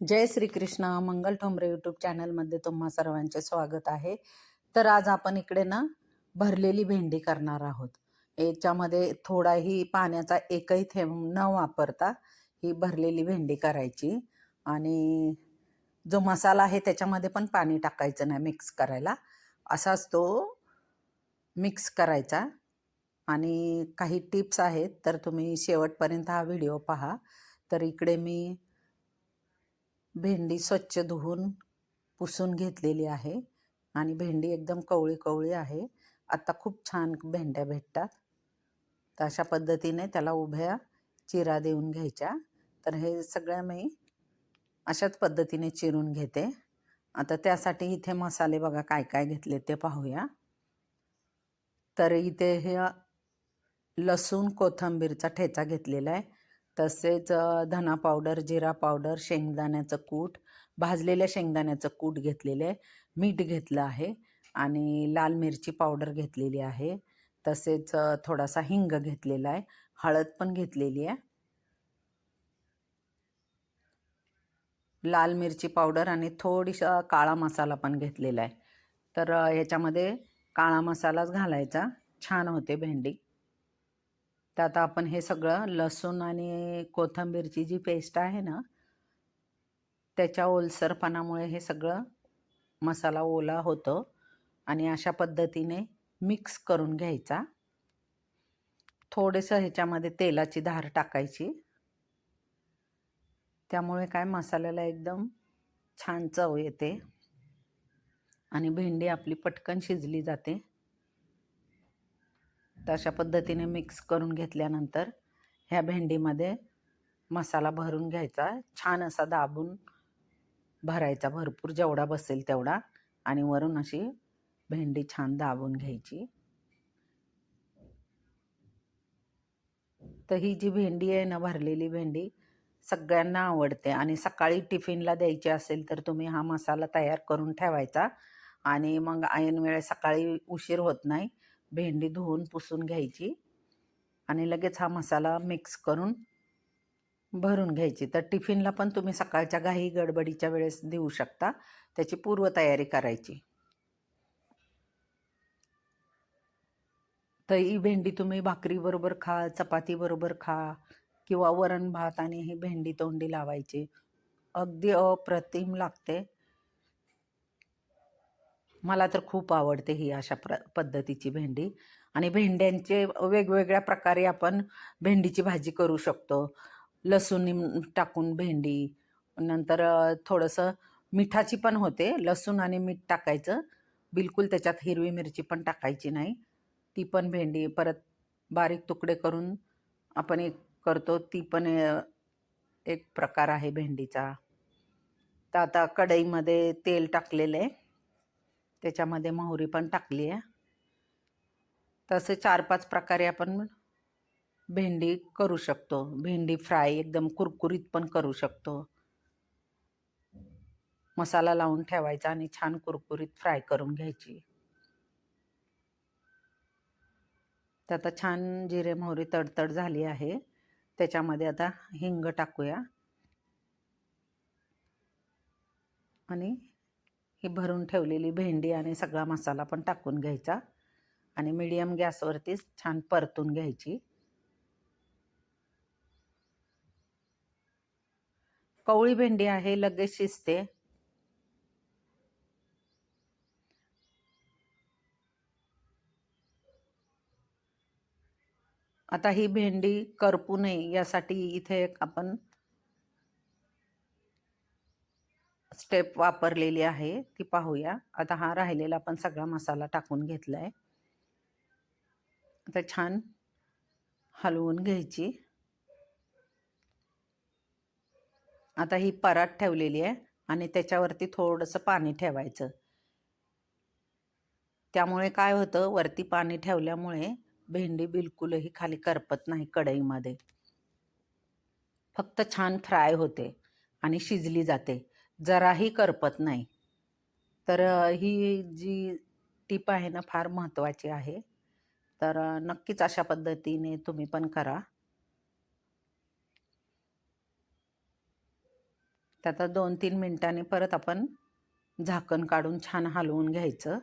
जय श्री कृष्ण. मंगल Thombare YouTube चॅनलमध्ये तुम्हा सर्वांचे स्वागत आहे. तर आज आपण इकडे ना भरलेली भेंडी करणार आहोत. याच्यामध्ये थोडाही पाण्याचा एकही थेंब न वापरता ही भरलेली भेंडी करायची. आणि जो मसाला आहे त्याच्यामध्ये पण पाणी टाकायचं नाही मिक्स करायला, असाच तो मिक्स करायचा. आणि काही टिप्स आहेत तर तुम्ही शेवटपर्यंत हा व्हिडिओ पहा. तर इकडे मी भेंडी स्वच्छ धुवून पुसून घेतलेली आहे आणि भेंडी एकदम कवळी कवळी आहे. आता खूप छान भेंड्या भेटतात, तर अशा पद्धतीने त्याला उभ्या चिरा देऊन घ्यायच्या. तर हे सगळ्या मी अशाच पद्धतीने चिरून घेते. आता त्यासाठी इथे मसाले बघा काय काय घेतले ते पाहूया. तर इथे हे लसूण कोथिंबीरचा ठेचा घेतलेला आहे, तसेच धना पावडर, जिरा पावडर, शेंगदाण्याचं कूट, भाजलेल्या शेंगदाण्याचं कूट घेतलेले आहे, मीठ घेतलं आहे आणि लाल मिरची पावडर घेतलेली आहे. तसेच थोडासा हिंग घेतलेला आहे, हळद पण घेतलेली आहे, लाल मिरची पावडर आणि थोडीसा काळा मसाला पण घेतलेला आहे. तर ह्याच्यामध्ये काळा मसालाच घालायचा, छान होते भेंडी. तर आता आपण हे सगळं लसूण आणि कोथिंबीरची जी पेस्ट आहे ना, त्याच्या ओलसरपणामुळे हे सगळं मसाला ओला होतो आणि अशा पद्धतीने मिक्स करून घ्यायचा. थोडंसं ह्याच्यामध्ये तेलाची धार टाकायची, त्यामुळे काय मसाल्याला एकदम छान चव येते आणि भेंडी आपली पटकन शिजली जाते. तर अशा पद्धतीने मिक्स करून घेतल्यानंतर ह्या भेंडीमध्ये मसाला भरून घ्यायचा, छान असा दाबून भरायचा, भरपूर जेवढा बसेल तेवढा, आणि वरून अशी भेंडी छान दाबून घ्यायची. तर ही जी भेंडी आहे ना, भरलेली भेंडी सगळ्यांना आवडते आणि सकाळी टिफिनला द्यायची असेल तर तुम्ही हा मसाला तयार करून ठेवायचा आणि मग ऐन वेळे सकाळी उशीर होत नाही, भेंडी धुवून पुसून घ्यायची आणि लगेच हा मसाला मिक्स करून भरून घ्यायची. तर टिफिनला पण तुम्ही सकाळच्या घाई गडबडीच्या वेळेस देऊ शकता, त्याची पूर्वतयारी करायची. तर ही भेंडी तुम्ही भाकरीबरोबर खा, चपातीबरोबर खा किंवा वरण भात आणि ही भेंडी तोंडी लावायची, अगदी अप्रतिम लागते. मला तर खूप आवडते ही अशा पद्धतीची भेंडी. आणि भेंड्यांचे वेगवेगळ्या प्रकारे आपण भेंडीची भाजी करू शकतो. लसूण टाकून भेंडी, नंतर थोडंसं मिठाची पण होते, लसूण आणि मीठ टाकायचं, बिलकुल त्याच्यात हिरवी मिरची पण टाकायची नाही, ती पण भेंडी. परत बारीक तुकडे करून आपण एक करतो, ती पण एक प्रकार आहे भेंडीचा. तर आता कढईमध्ये तेल टाकलेलं आहे, त्याच्यामध्ये मोहरी पण टाकली आहे. तसे 4-5 प्रकारे आपण भेंडी करू शकतो. भेंडी फ्राय एकदम कुरकुरीत पण करू शकतो. मसाला लावून ठेवायचा आणि छान कुरकुरीत फ्राय करून घ्यायची. तर आता छान जिरे मोहरी तडतड झाली आहे, त्याच्यामध्ये आता हिंग टाकूया आणि ही भरून ठेवलेली भेंडी आणि सगळा मसाला पण टाकून घ्यायचा आणि मीडियम गॅसवरती छान परतून घ्यायची. कवळी भेंडी आहे, लगेच शिजते. आता ही भेंडी करपू नये यासाठी इथे एक आपण स्टेप वापरलेली आहे, ती पाहूया. आता हा राहिलेला पण सगळा मसाला टाकून घेतलाय, आता छान हलवून घ्यायची. आता ही परात ठेवलेली आहे आणि त्याच्यावरती थोडंसं पाणी ठेवायचं. त्यामुळे काय होतं, वरती पाणी ठेवल्यामुळे भेंडी बिलकुलही खाली करपत नाही कढईमध्ये, फक्त छान फ्राय होते आणि शिजली जाते, जराही करपत नाही. तर ही जी टीप आहे ना, फार महत्त्वाची आहे. तर नक्कीच अशा पद्धतीने तुम्ही पण करा. तर आता 2-3 मिनिटांनी परत आपण झाकण काढून छान हलवून घ्यायचं.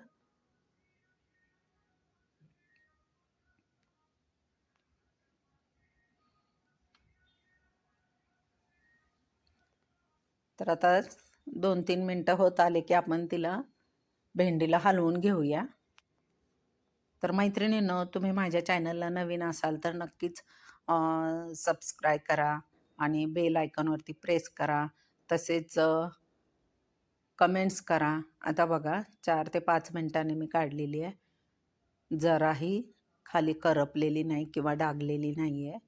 तर आता 2-3 मिनटं होत आले की आपण तिला भेंडीला हलवून घेऊया. तर मैत्रिणींनो, तुम्ही माझ्या चॅनलला नवीन असाल तर नक्कीच सबस्क्राईब करा आणि बेल आयकॉनवरती प्रेस करा. तसेच कमेंट्स करा. आता बघा 4 ते 5 मिनिटांनी मी काढलेली आहे. जराही खाली करपलेली नाही किंवा डागलेली नाही आहे.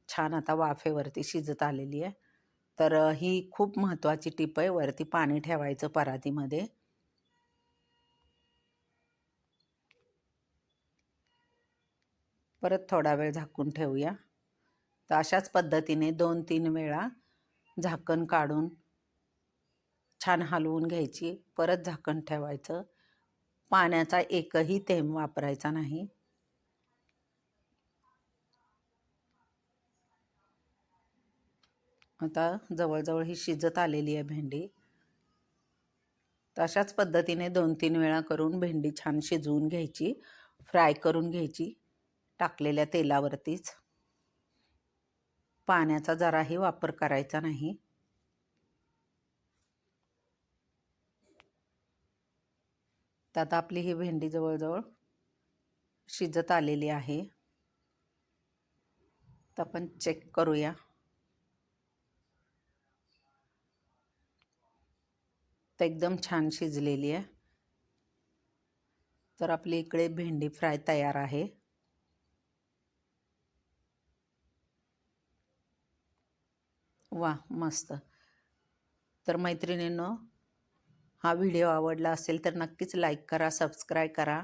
छान आता वाफेवरती शिजत आलेली आहे. तर ही खूप महत्त्वाची टिप आहे. वरती पाणी ठेवायचं परातीमध्ये. परत थोडा वेळ झाकून ठेवूया. तर अशाच पद्धतीने 2-3 वेळा झाकण काढून छान हलवून घ्यायची. परत झाकण ठेवायचं. पाण्याचा एकही थेंब वापरायचा नाही. आता जवळजवळ ही शिजत आलेली आहे भेंडी. तर अशाच पद्धतीने 2-3 वेळा करून भेंडी छान शिजवून घ्यायची. फ्राय करून घ्यायची टाकलेल्या तेलावरतीच. पाण्याचा जराही वापर करायचा नाही. तर आता आपली ही भेंडी जवळजवळ शिजत आलेली आहे. तर आपण चेक करूया. तर एकदम छान शिजलेली आहे. तर आपली इकडे भेंडी फ्राय तयार आहे. वा, मस्त. तर मैत्रिणींनो, हा व्हिडिओ आवडला असेल तर नक्कीच लाईक करा, सबस्क्राईब करा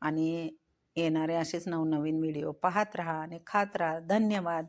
आणि येणारे असेच नवनवीन व्हिडिओ पाहत राहा आणि खात राहा. धन्यवाद.